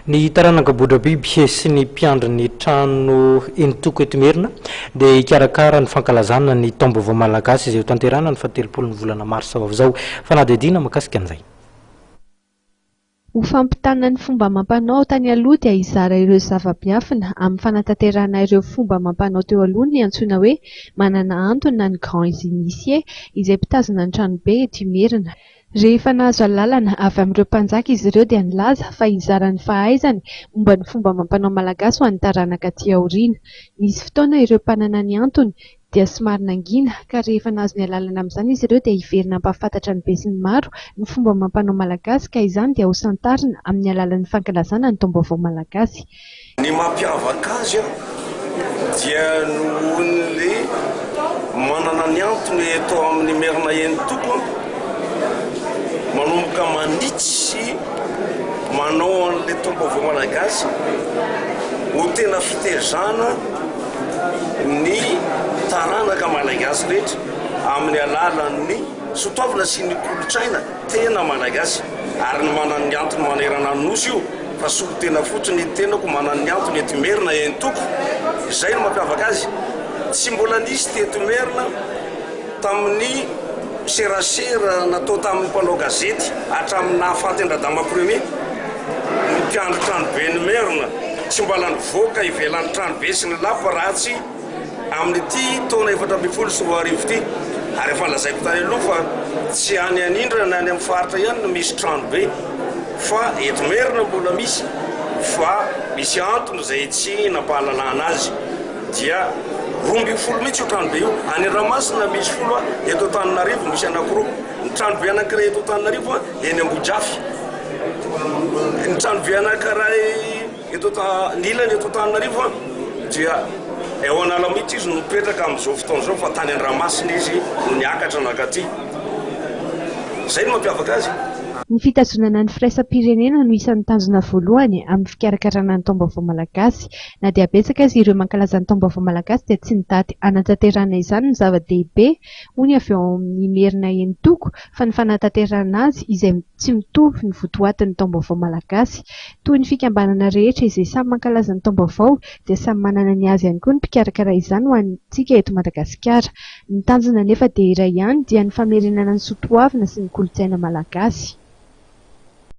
Ny taranaka bodrabiby sy ny mpiandry ny trano Entoko eto Merina dia ikarakara ny fankalazana ny taom-baovao malagasy izay ho tanterahana ny 17 ny volana Marsa avao fanadihadiana mahakasika an'izay. Ho fampitana ny fomba amam-panao tany aloha dia hizara ireo zava-biafina amin'ny fanatanterahana ireo fomba amam-panao teo aloha ny antsoina hoe manana antony ny grands initiés izay mpitazona ny tranobe eto Merina. Rehefa nahazo alalana avy amin'ireo mpanjaka izy ireo dia nilaza fa hizara ny fahaizany momba ny fomba amam-panao malagasy ho an'ny taranaka aty aoriana. Nisy fotoana ireo mpanana ny antony dia somary nangina ka rehefa nahazo ny alalana amin'izany izy ireo dia hiverina mpahafantatra ny be sy ny maro ny fomba amam-panao malagasy ka izany dia ho santarina amin'ny alalan'ny fankalazana ny taom-baovao malagasy. Ny mampiavaka azy dia nohon'le manana ny antony eto amin'ny Merina Entoko manomboka manditsy manao an'le taom-baovao malagasy ho tena fitezana ny taranaka malagasy rehetra amin'ny alalan'ny sotovina sy ny kolotsaina tena malagasy ary ny manana ny antony manerana ny nosy io fa soa tena fotsiny tenako manana ny antony eto Merina Entoko. Izay no mampiavaka azy, tsy mbola nisy teto Merina tamin'ny serasera natao tamin'ny mpanao gazety hatramin'ny nahafaty Andradama Premier ny mpiandry tranobe ny Merina tsy mbola nivoaka ivelan'ny tranobe sy ny lapa ratsy amin'ny ity taona 2010 sy 2010 ity. Ary efa lazaiko tany aloha fa tsy any an'Indra na any amin'ny faritra ihany no misy tranobe fa eto Merina mbola misy, fa misy antony izay tsy nampahalalana azy dia 12 mihitsy io tranobe io. Any Ramasina misy 10, eto Antananarivo misy anankiroa. Ny tranobe anankiray eto Antananarivo eny Ambojafy, ny tranobe anankiray eto Nilany eto Antananarivo dia eo Analamity izy no mipetraka amin'izao fotoana izao fa tany Ramasina izy no niakatra nakaty. Izay no mampiavaka azy. Ny fitazonana ny firaisam-pirenena no isan'ny tanjona voalohany amin'ny fikarakarana ny taom-baovao malagasy. Na dia betsaka azy ireo mankalaza ny taom-baovao malagasy dia tsy nitady hanatanterahana izany ny zava-dehibe hoy avy ao amin'ny Merina Entoko fa ny fanatanterahana azy izay tsy mitovy ny votoatin'ny taom-baovao malagasy. Toy ny fikambanana rehetra izay samy mankalaza ny taom-baovao dia samy manana ny azy ihany koa ny mpikarakara izany ho antsika eto Madagasikara. Ny tanjona nefa dia iray ihany dia ny famerenana ny soatoavina sy ny kolontsaina malagasy.